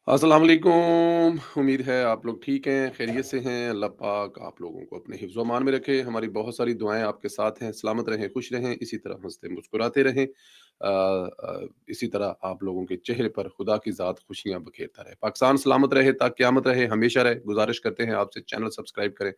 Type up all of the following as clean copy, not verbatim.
अस्सलाम वालेकुम। उम्मीद है आप लोग ठीक हैं, खैरियत से हैं। अल्लाह पाक आप लोगों को अपने हिफ्ज़ व अमान में रखे। हमारी बहुत सारी दुआएँ आपके साथ हैं। सलामत रहें, खुश रहें, इसी तरह हँसते मुस्कुराते रहें। इसी तरह आप लोगों के चेहरे पर खुदा की ज़ात खुशियाँ बखेरता रहे। पाकिस्तान सलामत रहे ता क़यामत रहे, हमेशा रहे। गुज़ारिश करते हैं आपसे, चैनल सब्सक्राइब करें,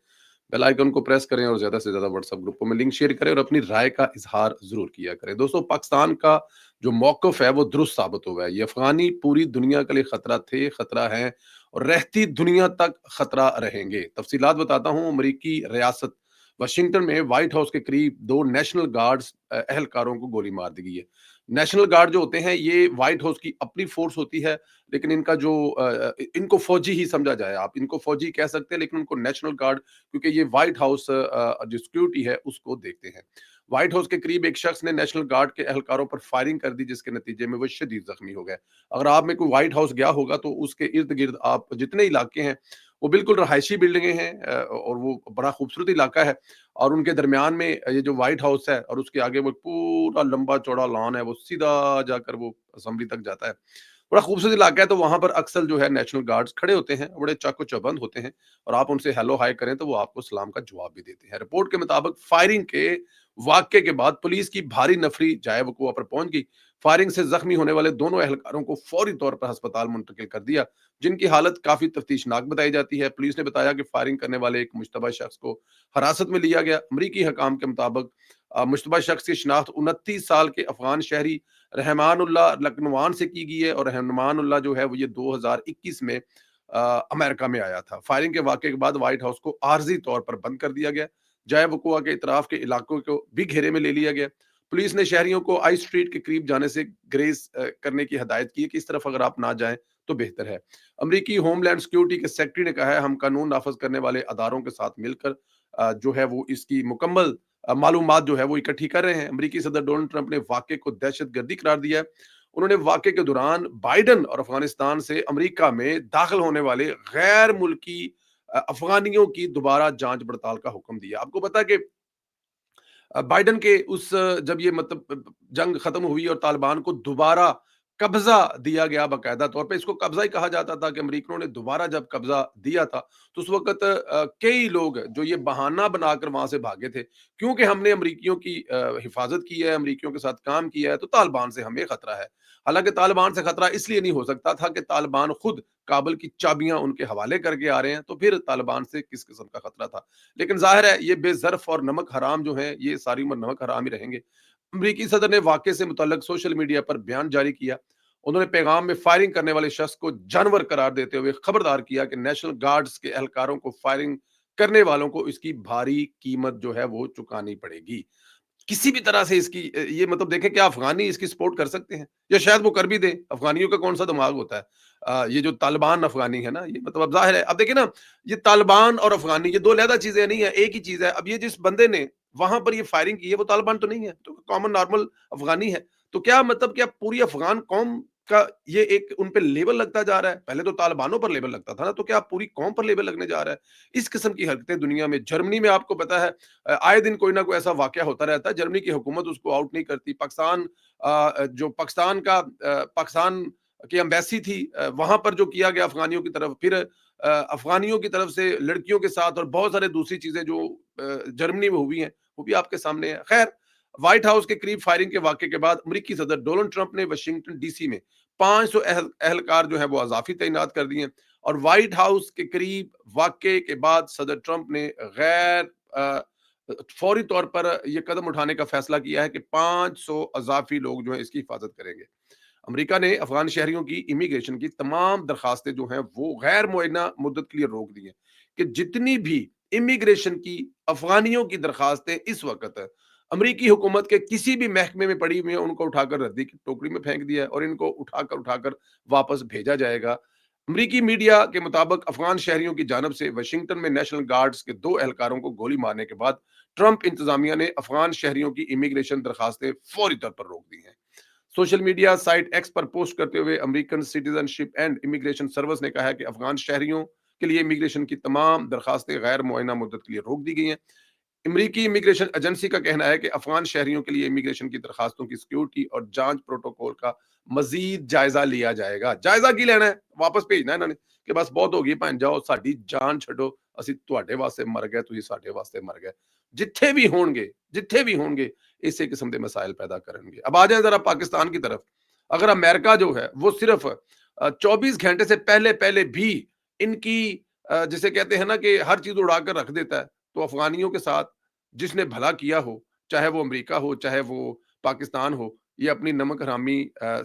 बेल आइकन को प्रेस करें और ज़्यादा से ज़्यादा व्हाट्सएप ग्रुपों में लिंक शेयर करें और अपनी राय का इज़हार ज़रूर किया करें। दोस्तों, पाकिस्तान का जो मौक़िफ़ है वो दुरुस्त साबित हुआ है। ये अफ़गानी पूरी दुनिया के लिए ख़तरा थे, ख़तरा हैं और रहती दुनिया तक ख़तरा रहेंगे। तफ़सीलात बताता हूँ। अमरीकी रियासत वाशिंगटन में व्हाइट हाउस के करीब 2 नेशनल गार्ड्स एहलकारों को गोली मार दी गई है। नेशनल गार्ड जो होते हैं ये व्हाइट हाउस की अपनी फ़ोर्स होती है, लेकिन इनका जो इनको फ़ौजी ही समझा जाए, आप इनको फ़ौजी कह सकते हैं, लेकिन उनको नेशनल गार्ड, क्योंकि ये व्हाइट हाउस जो सिक्योरिटी है उसको देखते हैं। व्हाइट हाउस के करीब एक शख्स ने नेशनल गार्ड के एहलकारों पर फायरिंग कर दी, जिसके नतीजे में वो शदीद जख्मी हो गए। अगर आप में कोई व्हाइट हाउस गया होगा तो उसके इर्द गिर्द आप जितने इलाके हैं वो बिल्कुल रहायशी बिल्डिंगें हैं, और वो बड़ा खूबसूरत इलाका है। और उनके दरमियान में ये जो व्हाइट हाउस है और उसके आगे वो पूरा लंबा चौड़ा लॉन है, वो सीधा जाकर वो असम्बली तक जाता है। बड़ा खूबसूरत इलाका है, तो वहां पर अक्सर जो है नेशनल गार्ड्स खड़े होते हैं, बड़े चाको चौबंद होते हैं, और आप उनसे हेलो हाय करें तो वो आपको सलाम का जवाब भी देते हैं। रिपोर्ट के मुताबिक फायरिंग के वाक्य के बाद पुलिस की भारी नफरी जाए वकुआ पर पहुंच गई। फायरिंग से जख्मी होने वाले दोनों एहलकारों को फौरी तौर पर अस्पताल मुंतकिल कर दिया, जिनकी हालत काफी तफ्तीशनाक बताई जाती है। पुलिस ने बताया कि फायरिंग करने वाले एक मुश्तबा शख्स को हिरासत में लिया गया। अमरीकी हकाम के मुताबिक मुश्तबा शख्स की शिनाख्त 29 साल के अफगान शहरी रहमानुल्लाह लकनवान से की गई है, और रहमानुल्लाह जो है वो ये 2021 में अमेरिका में आया था। फायरिंग के वाक़े के बाद व्हाइट हाउस को आर्जी तौर पर बंद कर दिया गया। जाए वक़ुआ के इतराफ के इलाकों को भी घेरे में ले लिया गया। पुलिस ने शहरियों को आई स्ट्रीट के करीब जाने से ग्रेज़ करने की हदायत की है कि इस तरफ अगर आप ना जाएँ तो बेहतर है। अमरीकी होमलैंड सिक्योरिटी के सेक्रेटरी ने कहा है, हम कानून नाफ़ज़ करने वाले अदारों के साथ मिलकर जो है वो इसकी मुकम्मल मालूमात जो है वो इकट्ठी कर रहे हैं। अमरीकी सदर डोनाल्ड ट्रंप ने वाक़े को दहशतगर्दी करार दिया है। उन्होंने वाक़े के दौरान बाइडेन और अफ़गानिस्तान से अमरीका में दाखिल होने वाले गैर मुल्की अफ़गानियों की दोबारा जाँच पड़ताल का हुक्म दिया। आपको पता है कि बाइडेन के जब ये मतलब जंग खत्म हुई और तालिबान को दोबारा कब्जा दिया गया, बाकायदा तौर पे इसको कब्जा ही कहा जाता था कि अमरीकियों ने दोबारा जब कब्जा दिया था, तो उस वक्त कई लोग जो ये बहाना बनाकर वहां से भागे थे, क्योंकि हमने अमरीकियों की हिफाजत की है, अमरीकियों के साथ काम किया है, तो तालिबान से हमें खतरा है। हालांकि तालिबान से खतरा इसलिए नहीं हो सकता था कि तालिबान खुद काबुल की चाबियां उनके हवाले करके आ रहे हैं, तो फिर तालिबान से किस किस्म का खतरा था। लेकिन ज़ाहिर है ये बेज़र्फ़ और नमक हराम जो हैं, ये सारी उम्र नमक हराम ही रहेंगे। अमरीकी सदर ने वाक़ये से मुतल्लिक़ सोशल मीडिया पर बयान जारी किया। उन्होंने पैगाम में फायरिंग करने वाले शख्स को जानवर करार देते हुए खबरदार किया कि नेशनल गार्ड्स के एहलकारों को फायरिंग करने वालों को इसकी भारी कीमत जो है वो चुकानी पड़ेगी। किसी भी तरह से इसकी ये मतलब देखें, क्या अफ़गानी इसकी सपोर्ट कर सकते हैं? या शायद वो कर भी दें, अफ़गानियों का कौन-सा दिमाग होता है? ये जो तालिबान अफ़गानी है ना, ये मतलब अब ज़ाहिर है, अब देखिए ना, ये तालिबान और अफ़गानी ये 2 अलहदा चीज़ें नहीं है, एक ही चीज़ है। अब ये जिस बंदे ने वहाँ पर ये फायरिंग की है, वो तालिबान तो नहीं है, तो कॉमन नॉर्मल अफ़गानी है। तो क्या मतलब, क्या पूरी अफ़गान कौम का ये एक उन पे लेबल लगता जा रहा है? पहले तो तालिबानों पर लेबल लगता था ना, तो क्या अब पूरी कौम पर लेबल लगने जा रहा है? इस किस्म की हरकतें दुनिया में, जर्मनी में आपको पता है आए दिन कोई ना कोई ऐसा वाकया होता रहता है। जर्मनी की हुकूमत उसको आउट नहीं करती। जो पाकिस्तान की एम्बेसी थी, वहां पर जो किया गया अफगानियों की तरफ, फिर अफगानियों की तरफ से लड़कियों के साथ और बहुत सारे दूसरी चीजें जो जर्मनी में हुई हैं, वो भी आपके सामने है। खैर, व्हाइट हाउस के करीब फायरिंग के वाक़े के बाद अमेरिकी सदर डोनाल्ड ट्रंप ने वाशिंगटन डीसी में 500 एहलकार जो है वो अजाफी तैनात कर दिए। और व्हाइट हाउस के करीब वाक़े के बाद सदर ट्रंप ने गैर फौरी तौर पर यह कदम उठाने का फैसला किया है कि 500 अजाफी लोग जो है इसकी हिफाजत करेंगे। अमेरिका ने अफगान शहरियों की इमिग्रेशन की तमाम दरखास्तें जो हैं वो गैर मुअय्यना मुद्दत के लिए रोक दी हैं, कि जितनी भी इमिग्रेशन की अफगानियों की दरखास्तें इस वक्त अमरीकी हुकूमत के किसी भी महकमे में पड़ी हुई हैं, उनको उठाकर रद्दी की टोकरी में फेंक दिया है और इनको उठाकर उठाकर वापस भेजा जाएगा। अमरीकी मीडिया के मुताबिक अफगान शहरियों की जानब से वाशिंगटन में नेशनल गार्ड्स के 2 एहलकारों को गोली मारने के बाद ट्रंप इंतजामिया ने अफगान शहरियों की इमिग्रेशन दरखास्तें फौरी तौर पर रोक दी हैं। सोशल मीडिया साइट एक्स पर पोस्ट करते हुए American citizenship and immigration service ने कहा है कि अफगान शहरियों के लिए इमिग्रेशन की तमाम दरखास्तें गैर मुअय्यना मुद्दत के लिए रोक दी गई हैं। अमरीकी इमिग्रेशन एजेंसी का कहना है कि अफगान शहरियों के लिए इमिग्रेशन की दरखास्तों की सिक्योरिटी और जांच प्रोटोकॉल का मजीद जायजा लिया जाएगा। जायजा की लेना है, वापस भेजना है इन्होंने कि बस बहुत हो गई भैन जाओ, साडी जान छड्डो, ਅਸੀਂ ਤੁਹਾਡੇ ਵਾਸਤੇ ਮਰ ਗਏ, ਤੁਸੀਂ ਸਾਡੇ ਵਾਸਤੇ ਮਰ ਗਏ। ਜਿੱਥੇ ਵੀ ਹੋਣਗੇ ਇਸੇ किस्म के मसाइल पैदा करेंगे। अब आ जाए जरा पाकिस्तान की तरफ। अगर अमेरिका जो है वो सिर्फ 24 घंटे से पहले पहले भी इनकी जिसे कहते हैं ना कि हर चीज उड़ा कर रख देता है, तो अफगानियों के साथ जिसने भला किया हो, चाहे वो अमेरिका हो, चाहे वो पाकिस्तान हो, ये अपनी नमक हरामी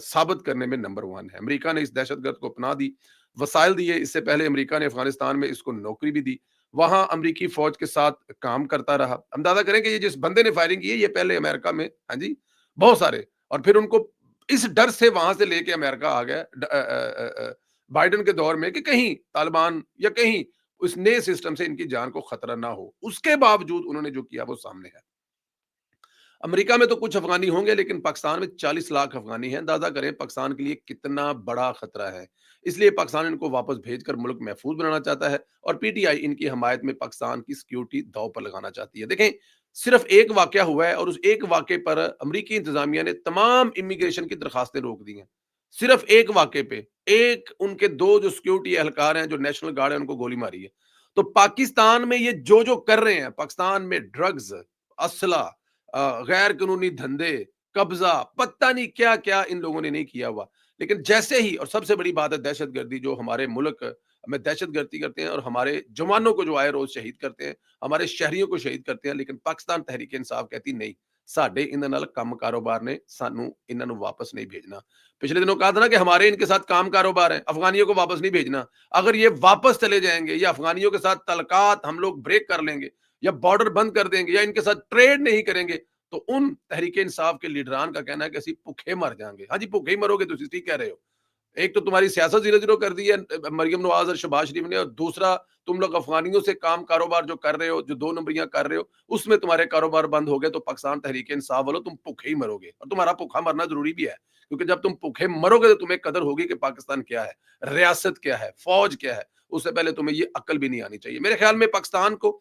साबित करने में नंबर वन है। अमेरिका ने इस दहशतगर्द को अपना दी, वसाइल दिए। इससे पहले अमेरिका ने अफगानिस्तान में इसको नौकरी भी दी, वहां अमेरिकी फौज के साथ काम करता रहा। अंदाजा करें कि ये जिस बंदे ने फायरिंग की है, ये पहले अमेरिका में, हाँ जी, बहुत सारे, और फिर उनको इस डर से वहां से लेके अमेरिका आ गया बाइडेन के दौर में कि कहीं तालिबान या कहीं उस नए सिस्टम से इनकी जान को खतरा ना हो। उसके बावजूद उन्होंने जो किया वो सामने है। अमेरिका में तो कुछ अफगानी होंगे, लेकिन पाकिस्तान में 40 लाख अफगानी हैं। अंदाजा करें पाकिस्तान के लिए कितना बड़ा खतरा है। इसलिए पाकिस्तान इनको वापस भेजकर मुल्क महफूज बनाना चाहता है, और पीटीआई इनकी हमायत में पाकिस्तान की सिक्योरिटी दांव पर लगाना चाहती है। देखें, सिर्फ एक वाकया हुआ है और उस एक वाकये पर अमरीकी इंतजामिया ने तमाम इमिग्रेशन की दरखास्तें रोक दी हैं। सिर्फ एक वाकये पे, एक उनके दो जो सिक्योरिटी एहलकार हैं, जो नेशनल गार्ड है, उनको गोली मारी है। तो पाकिस्तान में ये जो कर रहे हैं, पाकिस्तान में ड्रग्स, असला, गैर कानूनी धंधे, कब्जा, पता नहीं क्या क्या इन लोगों ने नहीं किया हुआ। लेकिन जैसे ही, और सबसे बड़ी बात है दहशतगर्दी, जो हमारे मुल्क में दहशतगर्दी करते हैं और हमारे जवानों को जो आए रोज शहीद करते हैं, हमारे शहरियों को शहीद करते हैं, लेकिन पाकिस्तान तहरीक इंसाफ कहती नहीं, साडे इन्हां नाल काम कारोबार ने, सानू इन्हां नू वापस नहीं भेजना। पिछले दिनों कहा था ना कि हमारे इनके साथ काम कारोबार है, अफगानियों को वापस नहीं भेजना। अगर ये वापस चले जाएंगे या अफगानियों के साथ तलकात हम लोग ब्रेक कर लेंगे, या बॉर्डर बंद कर देंगे, या इनके साथ ट्रेड नहीं करेंगे, तो उन तहरीक इंसाफ के लीडरान का कहना है कि असि भुखे मर जाएंगे। हाँ जी, भुखे ही मरोगे, तुम ठीक कह रहे हो। एक तो तुम्हारी सियासत जीरो जीरो कर दी है मरियम नवाज और शहबाज शरीफ ने, और दूसरा तुम लोग अफगानियों से काम कारोबार जो कर रहे हो, जो दो नंबरियां कर रहे हो, उसमें तुम्हारे कारोबार बंद हो गए। तो पाकिस्तान तहरीक इंसाफ वालों, तुम भुखे ही मरोगे, और तुम्हारा भूखा मरना जरूरी भी है, क्योंकि जब तुम भूखे मरोगे तो तुम्हें कदर होगी कि पाकिस्तान क्या है, रियासत क्या है, फौज क्या है। उससे पहले तुम्हें ये अक्ल भी नहीं आनी चाहिए। मेरे ख्याल में पाकिस्तान को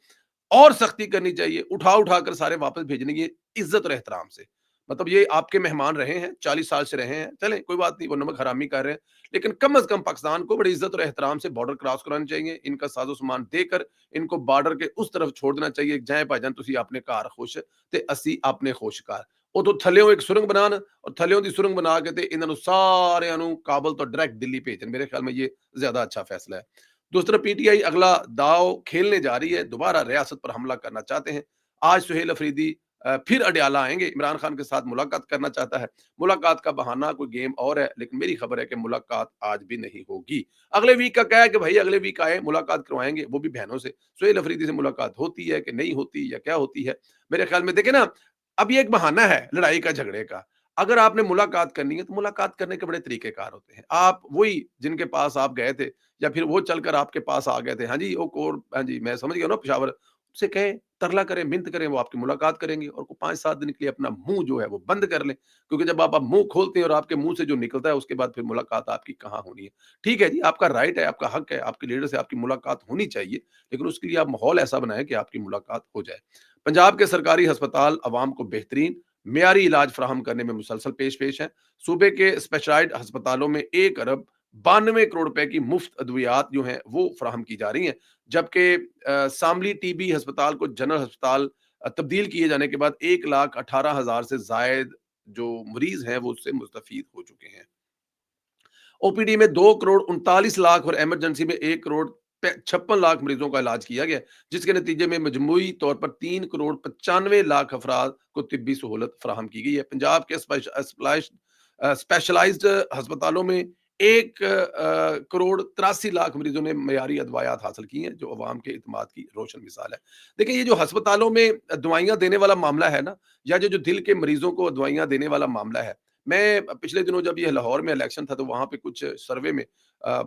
और सख्ती करनी चाहिए, उठा कर सारे वापस भेजने की, इज्जत और एहतराम से। मतलब ये आपके मेहमान रहे हैं, 40 साल से रहे हैं, चलें कोई बात नहीं, वो नमक हरामी कर रहे हैं, लेकिन कम से कम पाकिस्तान को बड़ी इज्जत और एहतराम से बॉर्डर क्रॉस करानी चाहिए। इनका साजो सामान देकर इनको बॉर्डर के उस तरफ छोड़ देना चाहिए। जाए भाईजान, तुसी अपने घर खुश ते असी अपने खुश घर। ਉਹ ਤੋਂ ਥੱਲਿਓਂ ਇੱਕ ਸੁਰੰਗ ਬਣਾਉਣ, ਔਰ ਥੱਲਿਓਂ ਦੀ ਸੁਰੰਗ ਬਣਾ ਕੇ ਤੇ ਇਹਨਾਂ ਨੂੰ ਸਾਰਿਆਂ ਨੂੰ ਕਾਬਲ ਤੋਂ डायरेक्ट दिल्ली भेजन। मेरे ख्याल में ये ज्यादा अच्छा फैसला है। दूसरी तरफ पीटीआई अगला दाव खेलने जा रही है, दोबारा रियासत पर हमला करना चाहते हैं। आज सुहेल अफरीदी फिर अडयाला आएंगे, इमरान खान के साथ मुलाकात करना चाहता है। मुलाकात का बहाना कोई गेम और है, लेकिन मेरी खबर है कि मुलाकात आज भी नहीं होगी। अगले वीक का क्या है कि भाई अगले वीक आए, मुलाकात करवाएंगे, वो भी बहनों से। सुहेल अफरीदी से मुलाकात होती है कि नहीं होती, या क्या होती है। मेरे ख्याल में देखे ना, अब ये एक बहाना है लड़ाई का, झगड़े का। अगर आपने मुलाकात करनी है तो मुलाकात करने के बड़े तरीकेकार होते हैं। आप वही जिनके पास आप गए थे, या फिर वो चलकर आपके पास आ गए थे, हाँ जी, वो कोर, हाँ जी, मैं समझ गया ना, पेशावर, उससे कहें, तरला करें, मिन्नत करें, वो आपकी मुलाकात करेंगे, और 5-7 दिन के लिए अपना मुंह जो है वो बंद कर लें। क्योंकि जब आप मुंह खोलते हैं और आपके मुंह से जो निकलता है, उसके बाद फिर मुलाकात आपकी कहाँ होनी है। ठीक है जी, आपका राइट है, आपका हक है, आपके लीडर से आपकी मुलाकात होनी चाहिए, लेकिन उसके लिए आप माहौल ऐसा बनाएं कि आपकी मुलाकात हो जाए। पंजाब के सरकारी अस्पताल अवाम को बेहतरीन मेयारी इलाज फराहम करने में मुसलसल पेश है। सूबे के स्पेशलाइज्ड अस्पतालों में 1 अरब 92 करोड़ रुपए की मुफ्त अद्वियात जो हैं वो फराहम की जा रही हैं, जबकि शामली टीबी अस्पताल को जनरल अस्पताल तब्दील किए जाने के बाद 1,18,000 से जायद जो मरीज हैं वो उससे मुस्तफीद हो चुके हैं। ओपीडी में 2 करोड़ 39 लाख और इमरजेंसी में 1 करोड़ 56 लाख मरीजों का इलाज किया गया, जिसके नतीजे में मजमूई तौर पर 3 करोड़ 95 लाख अफराद को तिब्बी सहूलत फराहम की गई है। पंजाब के स्पेशलाइज्ड अस्पतालों में 1 करोड़ 83 लाख मरीजों ने मयारी अदवायात हासिल की हैं, जो अवाम के इतमाद की रोशन मिसाल है। देखिए, ये जो अस्पतालों में दवाइयाँ देने वाला मामला है ना, या जो दिल के मरीजों को दवाइयाँ देने वाला मामला है, मैं पिछले दिनों जब ये लाहौर में इलेक्शन था, तो वहाँ पे कुछ सर्वे में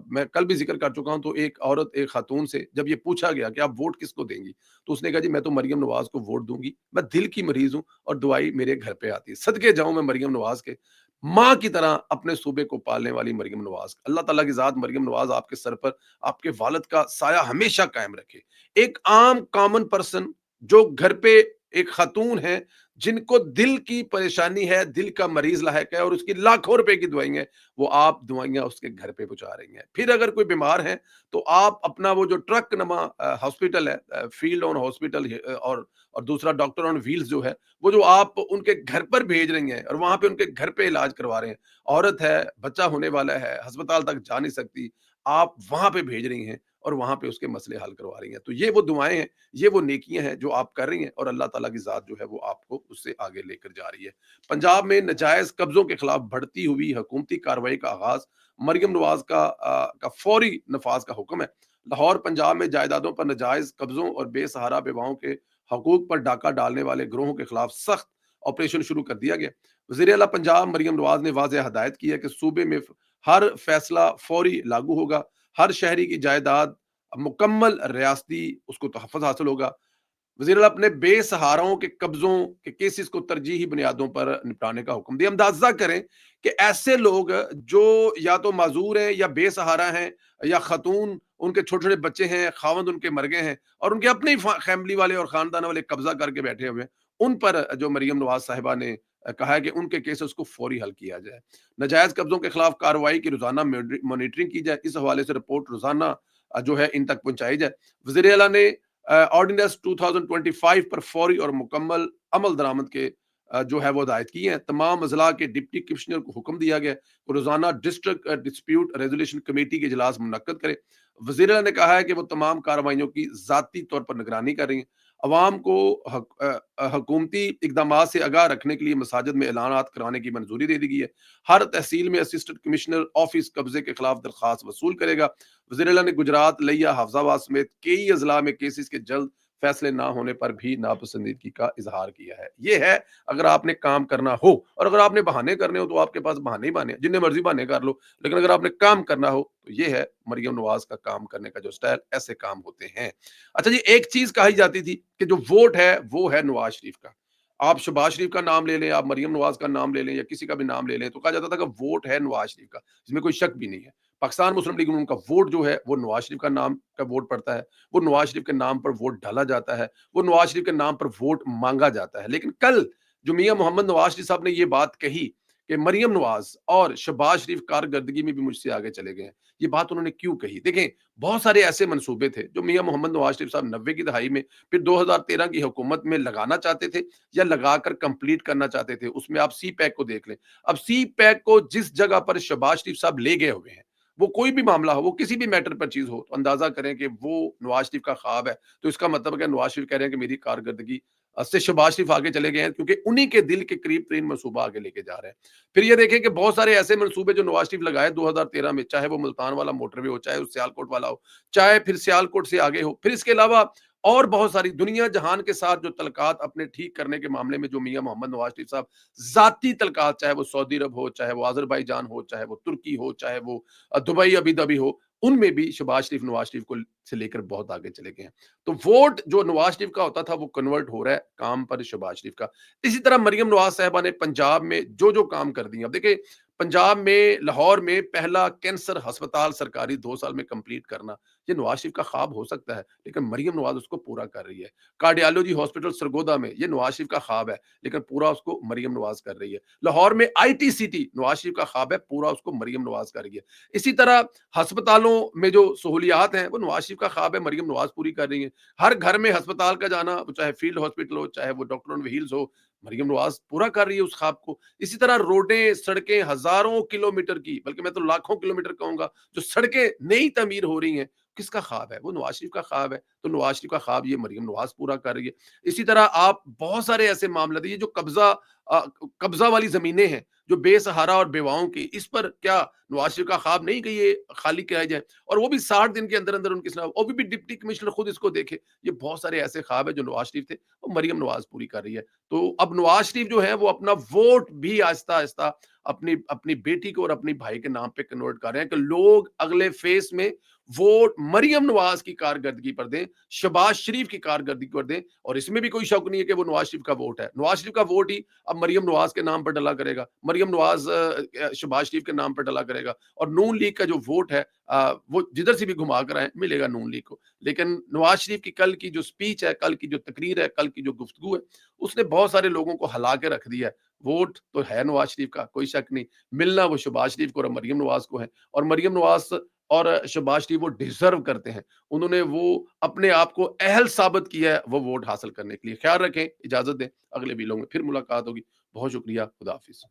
मैं कल भी ज़िक्र कर चुका हूँ, तो एक औरत, एक खातून से जब ये पूछा गया कि आप वोट किसको देंगी? तो उसने कहा, जी मैं तो मरियम नवाज़ को वोट दूँगी, मैं दिल की मरीज़ हूँ और दवाई मेरे घर पे आती है। सदके जाऊँ मैं मरियम नवाज़ के, माँ की तरह अपने सूबे को पालने वाली मरियम नवाज़। अल्लाह ताला की ज़ात मरियम नवाज़ आपके सर पर, आपके वालिद का साया हमेशा कायम रखे। एक आम कॉमन पर्सन जो घर पे एक खातून है, जिनको दिल की परेशानी है, दिल का मरीज़ लायक है और उसकी लाखों रुपए की दवाइयाँ हैं, वो आप दवाइयाँ उसके घर पे पहुँचा रही हैं। फिर अगर कोई बीमार है, तो आप अपना वो जो ट्रक नमा हॉस्पिटल है, फील्ड ऑन हॉस्पिटल और दूसरा डॉक्टर ऑन व्हील्स जो है, वो जो आप उनके घर पर भेज रही हैं और वहाँ पे उनके घर पे इलाज करवा रहे हैं। औरत है, बच्चा होने वाला है, अस्पताल तक जा नहीं सकती, आप वहाँ पे भेज रही हैं और वहाँ पे उसके मसले हल करवा रही हैं। तो ये वो दुआएँ हैं, ये वो नेकियां हैं जो आप कर रही हैं और अल्लाह ताला की ज़ात जो है वो आपको उससे आगे लेकर जा रही है। पंजाब में नाजायज़ कब्ज़ों के खिलाफ बढ़ती हुई हुकूमती कार्रवाई का आगाज़, मरियम नवाज़ का फौरी नफाज का हुक्म है। लाहौर पंजाब में जायदादों पर नाजायज़ कब्ज़ों और बेसहारा बेवाओं के हकूक पर डाका डालने वाले गिरोहों के खिलाफ सख्त ऑपरेशन शुरू कर दिया गया। वज़ीर आला पंजाब मरियम नवाज़ ने वाज़ेह हदायत की है कि सूबे में हर फैसला फौरी लागू होगा, हर शहरी की जायदाद मुकम्मल रियासती उसको तहफ़्फ़ुज़ हासिल होगा। वज़ीर आला अपने बेसहाराओं के कब्ज़ों के केसेस को तरजीही बुनियादों पर निपटाने का हुक्म दिया। अंदाज़ा करें कि ऐसे लोग जो या तो माज़ूर हैं या बेसहारा हैं या ख़ातून, उनके छोटे-छोटे बच्चे हैं, ख़ावंद उनके मर गए हैं और उनके अपने ही फैमिली वाले और ख़ानदान वाले कब्ज़ा करके बैठे हुए हैं। उन पर जो मरियम नवाज़ साहिबा ने कहा है कि उनके केसेस को फ़ौरी हल किया जाए। नाजायज़ कब्ज़ों के खिलाफ कार्रवाई की रोज़ाना मॉनिटरिंग की जाए। इस हवाले से रिपोर्ट रोज़ाना जो है इन तक पहुँचाई जाए। वज़ीर आला ने ऑर्डिनेंस 2025 पर फौरी और मुकम्मल अमल दरामद के जो है वो हदायत की है। तमाम अजला के डिप्टी कमिश्नर को हुक्म दिया गया कि रोजाना डिस्ट्रिक्ट डिस्प्यूट रेजोल्यूशन कमेटी के इजलास मुनक्कद करे। वज़ीर आला ने कहा है कि वो तमाम कार्रवाइयों की ज़ाती तौर पर निगरानी कर रही हैं। अवाम को हुकूमती इकदाम से आगाह रखने के लिए मसाजिद में ऐलानात कराने की मंजूरी दे दी गई है। हर तहसील में असिस्टेंट कमिश्नर ऑफिस कब्जे के खिलाफ दरख्वास्त वसूल करेगा। वज़ीर आला ने गुजरात, लिया, हाफजाबाद समेत कई अजला में केसेस के जल्द फैसले ना होने पर भी नापसंदीदगी का इजहार किया है। ये है, अगर आपने काम करना हो, और अगर आपने बहाने करने हो तो आपके पास बहाने ही बहाने हैं, जितने मर्जी बहाने कर लो, लेकिन अगर आपने काम करना हो तो ये है मरियम नवाज का काम करने का जो स्टाइल, ऐसे काम होते हैं। अच्छा जी, एक चीज कही जाती थी कि जो वोट है वो है नवाज शरीफ का। आप शहबाज शरीफ का नाम ले लें, आप मरियम नवाज का नाम ले लें या किसी का भी नाम ले लें, तो कहा जाता था कि वोट है नवाज शरीफ का, इसमें कोई शक भी नहीं है। पाकिस्तान मुस्लिम लीग नून का वोट जो है वो नवाज शरीफ का नाम का वोट पड़ता है, वो नवाज शरीफ के नाम पर वोट डाला जाता है, वो नवाज शरीफ के नाम पर वोट मांगा जाता है। लेकिन कल जो मियां मोहम्मद नवाज शरीफ साहब ने ये बात कही कि मरियम नवाज और शहबाज शरीफ कारकर्दगी में भी मुझसे आगे चले गए हैं, ये बात उन्होंने क्यों कही? देखें, बहुत सारे ऐसे मंसूबे थे जो मियां मोहम्मद नवाज शरीफ साहब 90 की दहाई में, फिर 2013 की हुकूमत में लगाना चाहते थे या लगाकर कंप्लीट करना चाहते थे। उसमें आप सी पैक को देख लें। अब सी पैक को जिस जगह पर शहबाज शरीफ साहब ले गए हुए हैं, वो कोई भी मामला हो, वो किसी भी मैटर पर चीज हो, तो अंदाजा करें कि वो नवाज शरीफ का ख्वाब है। तो इसका मतलब है कि नवाज शरीफ कह रहे हैं कि मेरी कारकर्दगी से शहबाज शरीफ आगे चले गए हैं, क्योंकि उन्हीं के दिल के करीब तरीन मनसूबा आगे लेके जा रहे हैं। फिर ये देखें कि बहुत सारे ऐसे मनसूबे जो नवाज शरीफ लगाए 2013 में, चाहे वो मुल्तान वाला मोटरवे हो, चाहे वो सियालकोट वाला हो, चाहे फिर सियालकोट से आगे हो, फिर इसके अलावा और बहुत सारी दुनिया जहान के साथ जो तलकात अपने ठीक करने के मामले में जो मियां मोहम्मद नवाज शरीफ साहब जाती तलकात, चाहे वो सऊदी अरब हो, चाहे वो अजरबैजान हो, चाहे वो तुर्की हो, चाहे वो दुबई अबी धाबी हो, उनमें भी शहबाज शरीफ नवाज शरीफ को से लेकर बहुत आगे चले गए हैं। तो वोट जो नवाज शरीफ का होता था वो कन्वर्ट हो रहा है काम पर शहबाज शरीफ का। इसी तरह मरियम नवाज साहबा ने पंजाब में जो जो काम कर दिए, अब देखिए, पंजाब में लाहौर में पहला कैंसर अस्पताल सरकारी 2 साल में कंप्लीट करना, ये नवाज शरीफ का ख्वाब हो सकता है, लेकिन मरियम नवाज उसको पूरा कर रही है। कार्डियोलॉजी हॉस्पिटल सरगोदा में, ये नवाज शरीफ का ख्वाब है, लेकिन पूरा उसको मरियम नवाज कर रही है। लाहौर में आईटी सिटी, नवाज शरीफ का ख्वाब है, पूरा उसको मरियम नवाज कर रही है। इसी तरह अस्पतालों में जो सहूलियात हैं, वो नवाज शरीफ का ख्वाब है, मरियम नवाज पूरी कर रही है। हर घर में अस्पताल का जाना, वो चाहे फील्ड हॉस्पिटल हो, चाहे वो डॉक्टर ऑन व्हील्स हो, मरियम नवाज पूरा कर रही है उस ख्वाब को। इसी तरह रोडें, सड़कें हजारों किलोमीटर की, बल्कि मैं तो लाखों किलोमीटर कहूंगा, जो सड़कें नई तमीर हो रही हैं, किसका ख्वाब है? वो नवाज शरीफ का ख्वाब है। तो नवाज शरीफ का ख्वाब ये मरियम नवाज पूरा कर रही है। इसी तरह आप बहुत सारे ऐसे मामले देखिए, जो कब्जा वाली जमीनें हैं, जो बेसहारा और बेवाओं की, इस पर क्या नवाज शरीफ का ख्वाब नहीं कि ये खाली कराई जाए, और वो भी 60 दिन के अंदर अंदर उनके खिलाफ, और भी डिप्टी कमिश्नर खुद इसको देखे। ये बहुत सारे ऐसे ख्वाब है जो नवाज शरीफ थे, वो मरियम नवाज पूरी कर रही है। तो अब नवाज शरीफ जो है वो अपना वोट भी आहिस्ता आहिस्ता अपनी अपनी बेटी को और अपनी भाई के नाम पे कन्वर्ट कर रहे हैं, कि लोग अगले फेस में वोट मरियम नवाज की कारकर्दगी पर दें, शहबाज शरीफ की कारकर्दगी पर दें। और इसमें भी कोई शक नहीं है कि वो नवाज शरीफ का वोट है। नवाज शरीफ का वोट ही अब मरियम नवाज के नाम पर डला करेगा, मरियम नवाज शहबाज शरीफ के नाम पर डला करेगा। और नून लीग का जो वोट है, वो जिधर से भी घुमा कर आए मिलेगा नून लीग को। लेकिन नवाज शरीफ की कल की जो स्पीच है, कल की जो तकरीर है, कल की जो गुफ्तगू है, उसने बहुत सारे लोगों को हिला के रख दिया है। वोट तो है नवाज शरीफ का, कोई शक नहीं। मिलना वो शहबाज शरीफ को और मरियम नवाज को है। और मरियम नवाज और शहबाज शरीफ वो डिजर्व करते हैं। उन्होंने वो अपने आप को अहल साबित किया है वो वोट हासिल करने के लिए। ख्याल रखें, इजाज़त दें, अगले वीडियो में फिर मुलाकात होगी। बहुत शुक्रिया, खुदा हाफ़िज़।